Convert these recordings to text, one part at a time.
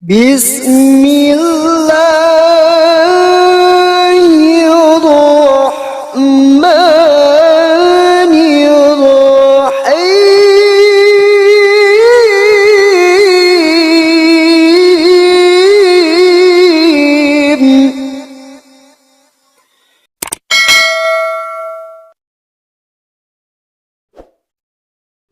Bismillahirrahmanirrahim.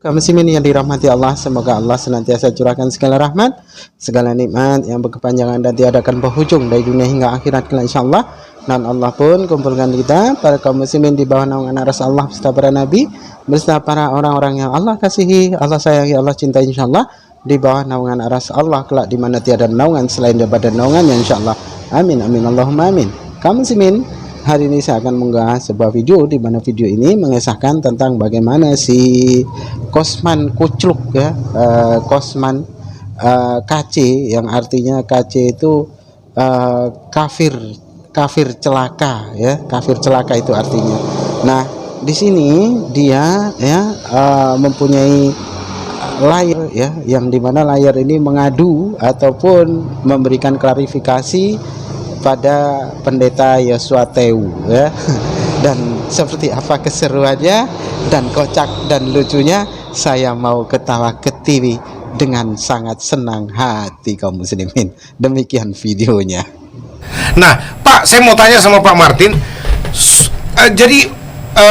Kaum muslimin yang dirahmati Allah, semoga Allah senantiasa curahkan segala rahmat, segala nikmat yang berkepanjangan dan tiada akan berhujung dari dunia hingga akhirat kelak insyaallah. Dan Allah pun kumpulkan kita para kaum muslimin di bawah naungan aras Allah beserta para nabi, beserta para orang-orang yang Allah kasihi, Allah sayangi, Allah cintai insyaallah, di bawah naungan aras Allah kelak di mana tiada naungan selain daripada naungannya insyaallah. Amin amin Allahumma amin. Kaum muslimin, hari ini saya akan mengunggah sebuah video di mana video ini mengisahkan tentang bagaimana si Kosman Kucluk ya, Kosman KC, yang artinya KC itu kafir celaka ya, kafir celaka itu artinya. Nah, di sini dia ya mempunyai layar ya, yang dimana layar ini mengadu ataupun memberikan klarifikasi pada pendeta Yosua Tewu ya. Dan seperti apa keseruannya dan kocak dan lucunya, saya mau ketawa ketiwi dengan sangat senang hati kaum muslimin. Demikian videonya. Nah, Pak, saya mau tanya sama Pak Martin. Jadi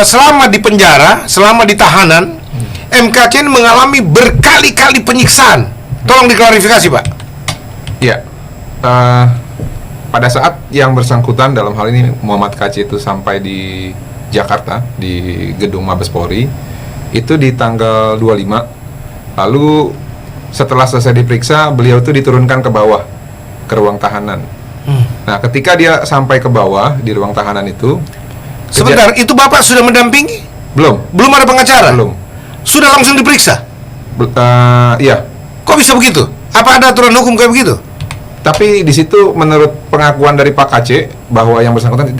selama di penjara, selama di tahanan, MKC mengalami berkali-kali penyiksaan. Tolong diklarifikasi, Pak. Ya, pada saat yang bersangkutan dalam hal ini Muhammad KC itu sampai di Jakarta di gedung Mabes Polri itu di tanggal 25. Lalu setelah selesai diperiksa, beliau itu diturunkan ke bawah ke ruang tahanan. Nah, ketika dia sampai ke bawah di ruang tahanan itu, sebentar, itu Bapak sudah mendampingi? Belum Belum ada pengacara? Belum. Sudah langsung diperiksa? Iya. Kok bisa begitu? Apa ada aturan hukum kayak begitu? Tapi di situ menurut pengakuan dari Pak KC bahwa yang bersangkutan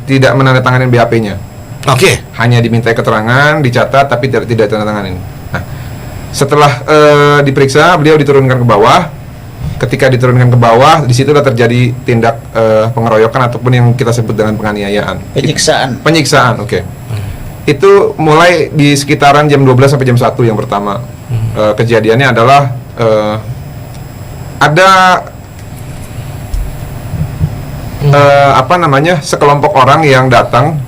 tidak menandatangani BAP-nya. Oke. Hanya diminta keterangan, dicatat tapi tidak ditandatanganin. Nah, setelah diperiksa, beliau diturunkan ke bawah. Ketika diturunkan ke bawah, di situ sudah terjadi tindak pengeroyokan ataupun yang kita sebut dengan penganiayaan. Penyiksaan, oke. Itu mulai di sekitaran jam 12 sampai jam 1 yang pertama. Kejadiannya adalah ada sekelompok orang yang datang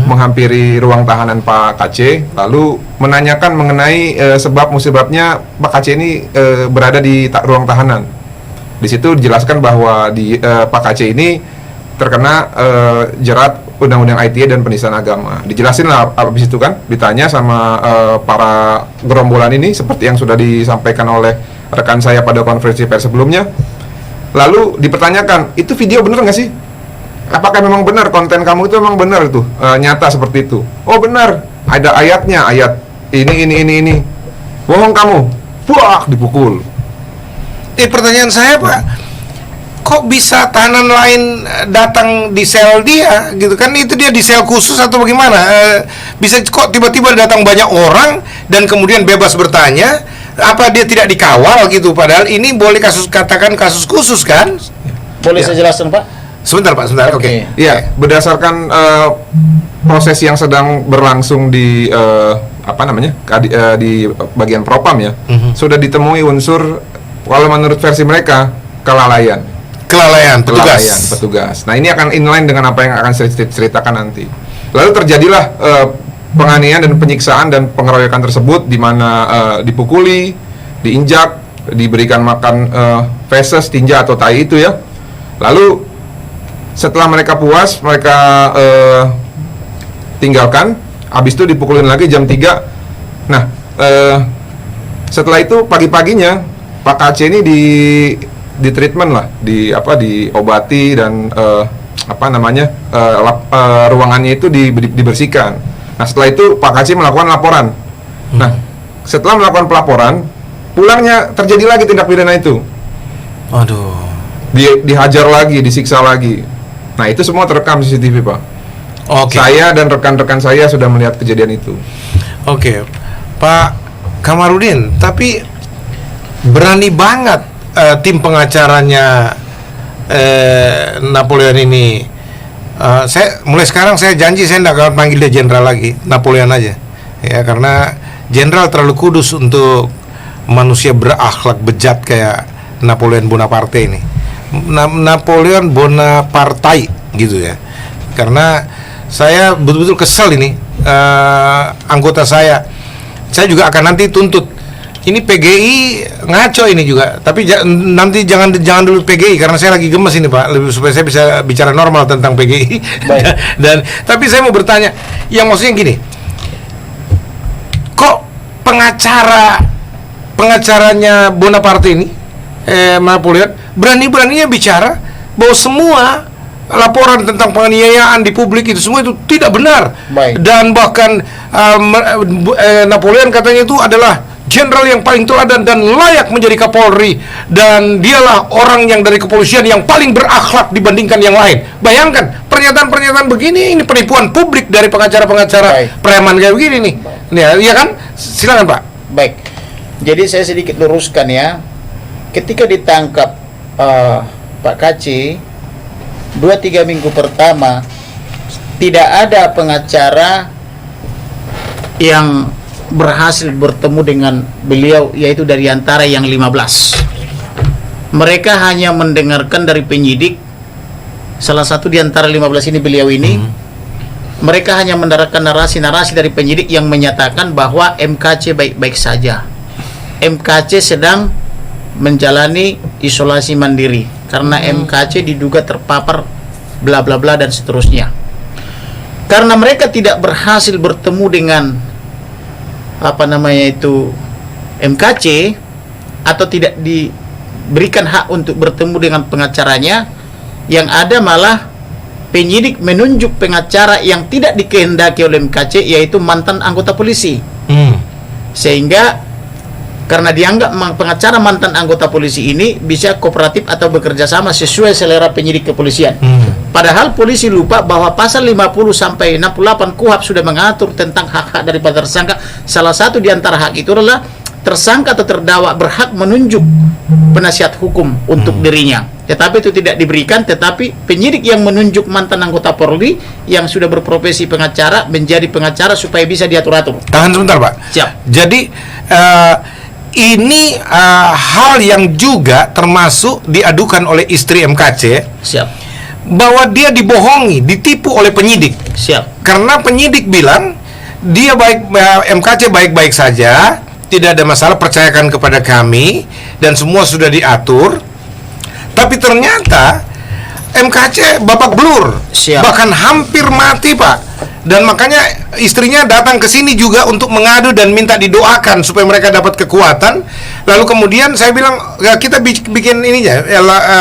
menghampiri ruang tahanan Pak KC, lalu menanyakan mengenai sebab musibabnya Pak KC ini berada di ruang tahanan. Di situ dijelaskan bahwa Pak KC ini terkena jerat Undang-Undang ITE dan penistaan agama. Dijelasin lah habis itu kan, ditanya sama para gerombolan ini seperti yang sudah disampaikan oleh rekan saya pada konferensi pers sebelumnya. Lalu dipertanyakan, itu video bener nggak sih? Apakah memang benar konten kamu itu memang benar itu nyata seperti itu? Oh benar, ada ayatnya, ayat ini. Bohong kamu, buak, dipukul. Pertanyaan saya, Pak, kok bisa tahanan lain datang di sel dia gitu kan? Itu dia di sel khusus atau bagaimana? Bisa kok tiba-tiba datang banyak orang dan kemudian bebas bertanya? Apa dia tidak dikawal gitu? Padahal ini boleh katakan kasus khusus kan? Boleh saya jelaskan, Pak? Sebentar, Pak, sebentar. Oke. Iya, berdasarkan proses yang sedang berlangsung di di bagian propam ya, sudah ditemui unsur, kalau menurut versi mereka, kelalaian petugas. Nah, ini akan inline dengan apa yang akan saya ceritakan nanti. Lalu terjadilah penganiayaan dan penyiksaan dan pengeroyokan tersebut, di mana dipukuli, diinjak, diberikan makan feses, tinja atau tai itu ya. Lalu setelah mereka puas, mereka tinggalkan. Habis itu dipukulin lagi jam 3. Nah, setelah itu pagi-paginya Pak KC ini di treatment lah, diobati dan ruangannya itu dibersihkan. Nah, setelah itu Pak KC melakukan laporan. Nah, setelah melakukan pelaporan, pulangnya terjadi lagi tindak pidana itu. Aduh. Dihajar lagi, disiksa lagi. Nah, itu semua terekam CCTV, Pak. Oke. Saya dan rekan-rekan saya sudah melihat kejadian itu. Oke, Pak Kamarudin, tapi berani banget tim pengacaranya Napoleon ini, saya mulai sekarang saya janji saya tidak akan panggil dia jenderal lagi, Napoleon aja ya, karena jenderal terlalu kudus untuk manusia berakhlak bejat kayak Napoleon Bonaparte ini. Napoleon Bonaparte gitu ya. Karena saya betul-betul kesal ini, anggota saya juga akan nanti tuntut. Ini PGI ngaco ini juga, tapi nanti jangan dulu PGI karena saya lagi gemes ini Pak, lebih supaya saya bisa bicara normal tentang PGI. Dan tapi saya mau bertanya, yang maksudnya gini, kok pengacaranya Bonaparte ini, Napoleon berani-beraninya bicara bahwa semua laporan tentang penganiayaan di publik itu semua itu tidak benar. Dan bahkan Napoleon katanya itu adalah jenderal yang paling teladan dan layak menjadi Kapolri, dan dialah orang yang dari kepolisian yang paling berakhlak dibandingkan yang lain. Bayangkan pernyataan-pernyataan begini, ini penipuan publik dari pengacara-pengacara preman kayak begini nih. Ya kan? Silakan Pak. Baik. Jadi saya sedikit luruskan ya. Ketika ditangkap Pak KC 2-3 minggu pertama, tidak ada pengacara yang berhasil bertemu dengan beliau, yaitu dari antara yang 15. Mereka hanya mendengarkan dari penyidik. Salah satu di antara 15 ini beliau ini. Mereka hanya mendengarkan narasi-narasi dari penyidik yang menyatakan bahwa MKC baik-baik saja. MKC sedang menjalani isolasi mandiri karena MKC diduga terpapar bla bla bla dan seterusnya. Karena mereka tidak berhasil bertemu dengan MKC atau tidak diberikan hak untuk bertemu dengan pengacaranya, yang ada malah penyidik menunjuk pengacara yang tidak dikehendaki oleh MKC, yaitu mantan anggota polisi. Sehingga karena dianggap pengacara mantan anggota polisi ini bisa kooperatif atau bekerja sama sesuai selera penyidik kepolisian. Padahal polisi lupa bahwa pasal 50 sampai 68 KUHP sudah mengatur tentang hak-hak daripada tersangka. Salah satu di antara hak itu adalah tersangka atau terdakwa berhak menunjuk penasihat hukum untuk dirinya. Tetapi itu tidak diberikan, tetapi penyidik yang menunjuk mantan anggota Polri yang sudah berprofesi pengacara menjadi pengacara supaya bisa diatur-atur. Tahan sebentar Pak. Siap. Jadi ini hal yang juga termasuk diadukan oleh istri MKC. Siap. Bahwa dia dibohongi, ditipu oleh penyidik. Siap. Karena penyidik bilang dia MKC baik-baik saja, tidak ada masalah, percayakan kepada kami dan semua sudah diatur. Tapi ternyata MKC babak belur. Siap. Bahkan hampir mati Pak. Dan makanya istrinya datang ke sini juga untuk mengadu dan minta didoakan supaya mereka dapat kekuatan. Lalu kemudian saya bilang, ya kita bikin ininya,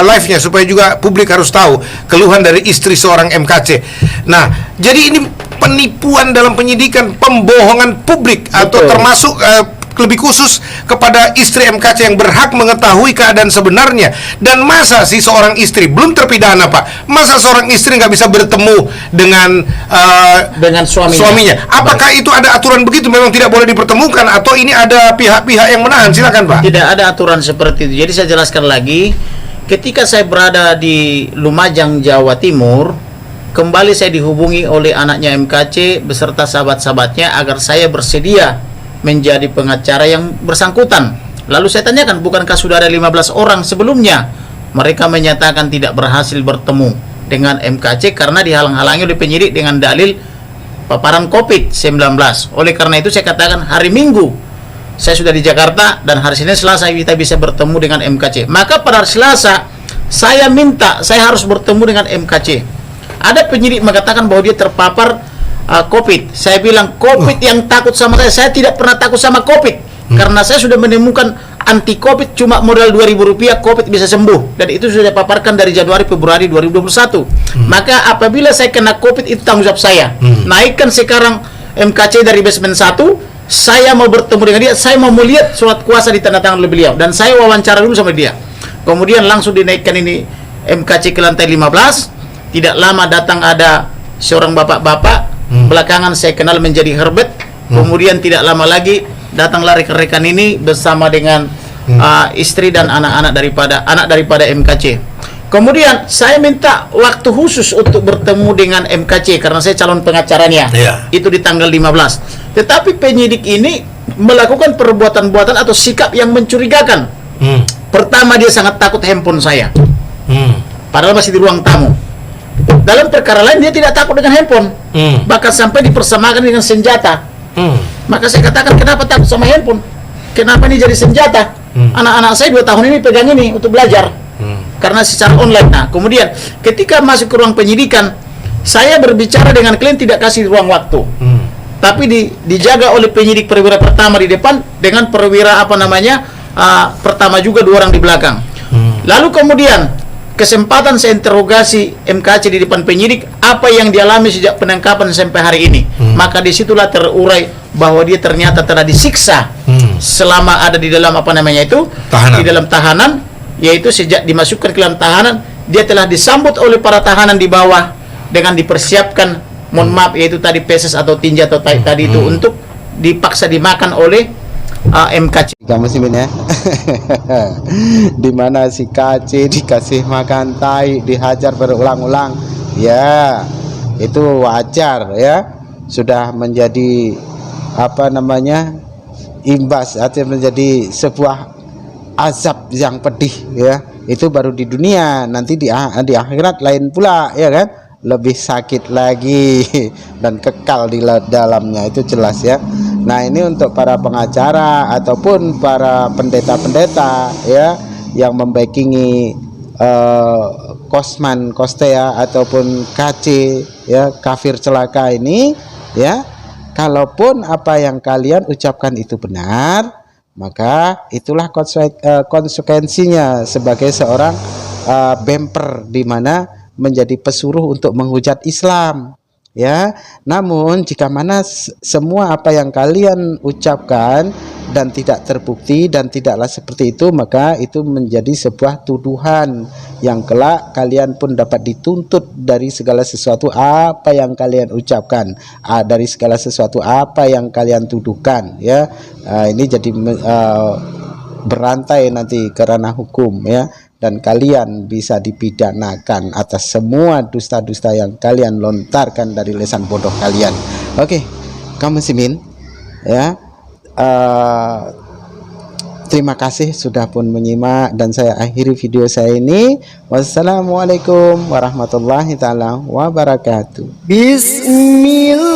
live-nya supaya juga publik harus tahu keluhan dari istri seorang MKC. Nah, jadi ini penipuan dalam penyidikan, pembohongan publik. Betul. Atau termasuk lebih khusus kepada istri MKC yang berhak mengetahui keadaan sebenarnya. Dan masa sih seorang istri belum terpidana Pak, masa seorang istri nggak bisa bertemu dengan suaminya? Apakah itu ada aturan begitu, memang tidak boleh dipertemukan, atau ini ada pihak-pihak yang menahan? Silakan Pak. Tidak ada aturan seperti itu. Jadi saya jelaskan lagi. Ketika saya berada di Lumajang, Jawa Timur, kembali saya dihubungi oleh anaknya MKC beserta sahabat-sahabatnya agar saya bersedia menjadi pengacara yang bersangkutan. Lalu saya tanyakan, bukankah sudah ada 15 orang sebelumnya? Mereka menyatakan tidak berhasil bertemu dengan MKC karena dihalang-halangi oleh penyidik dengan dalil paparan COVID-19. Oleh karena itu saya katakan hari Minggu saya sudah di Jakarta dan hari Senin Selasa kita bisa bertemu dengan MKC. Maka pada hari Selasa saya minta saya harus bertemu dengan MKC. Ada penyidik mengatakan bahwa dia terpapar COVID. Saya bilang COVID yang takut sama saya tidak pernah takut sama COVID. Karena saya sudah menemukan anti COVID cuma modal Rp2.000 COVID bisa sembuh, dan itu sudah paparkan dari Januari Februari 2021. Maka apabila saya kena COVID itu tanggung jawab saya. Naikkan sekarang MKC dari basement 1, saya mau bertemu dengan dia, saya mau melihat surat kuasa ditandatangan oleh beliau dan saya wawancara dulu sama dia. Kemudian langsung dinaikkan ini MKC ke lantai 15. Tidak lama datang ada seorang bapak-bapak. Belakangan saya kenal menjadi Herbert. Kemudian tidak lama lagi datanglah rekan-rekan ini bersama dengan istri dan anak daripada MKC. Kemudian saya minta waktu khusus untuk bertemu dengan MKC karena saya calon pengacaranya. Iya. Itu di tanggal 15. Tetapi penyidik ini melakukan perbuatan-buatan atau sikap yang mencurigakan. Pertama, dia sangat takut handphone saya. Padahal masih di ruang tamu. Dalam perkara lain dia tidak takut dengan handphone. Bahkan sampai dipersamakan dengan senjata. Maka saya katakan, kenapa takut sama handphone? Kenapa ini jadi senjata? Anak-anak saya 2 tahun ini pegang ini untuk belajar. Karena secara online. Nah, kemudian ketika masuk ke ruang penyidikan, saya berbicara dengan klien tidak kasih ruang waktu. Tapi dijaga oleh penyidik perwira pertama di depan dengan perwira pertama juga 2 orang di belakang. Lalu kemudian kesempatan saya interogasi MKC di depan penyidik, apa yang dialami sejak penangkapan sampai hari ini. Maka disitulah terurai bahwa dia ternyata telah disiksa selama ada di dalam Tahanan. di dalam tahanan, yaitu sejak dimasukkan ke dalam tahanan dia telah disambut oleh para tahanan di bawah dengan dipersiapkan, mohon maaf, yaitu tadi peses atau tinja atau tadi itu untuk dipaksa dimakan oleh MKC. Kamu muslimin ya. Dimana si KC dikasih makan tai, dihajar berulang-ulang, ya itu wajar ya, sudah menjadi imbas atau menjadi sebuah azab yang pedih ya. Itu baru di dunia, nanti di akhirat lain pula ya kan, lebih sakit lagi dan kekal di dalamnya, itu jelas ya. Nah, ini untuk para pengacara ataupun para pendeta-pendeta ya yang membackingi Kosman, Kostea ataupun KC ya, kafir celaka ini ya. Kalaupun apa yang kalian ucapkan itu benar, maka itulah konsekuensinya sebagai seorang bemper di mana menjadi pesuruh untuk menghujat Islam ya. Namun jika mana semua apa yang kalian ucapkan dan tidak terbukti dan tidaklah seperti itu, maka itu menjadi sebuah tuduhan yang kelak kalian pun dapat dituntut dari segala sesuatu apa yang kalian ucapkan, dari segala sesuatu apa yang kalian tuduhkan ya. Ini jadi berantai nanti ke ranah hukum ya, dan kalian bisa dipidanakan atas semua dusta-dusta yang kalian lontarkan dari lisan bodoh kalian. Oke, kaum muslimin ya, terima kasih sudah pun menyimak, dan saya akhiri video saya ini. Wassalamualaikum warahmatullahi taala wabarakatuh. Bismillah.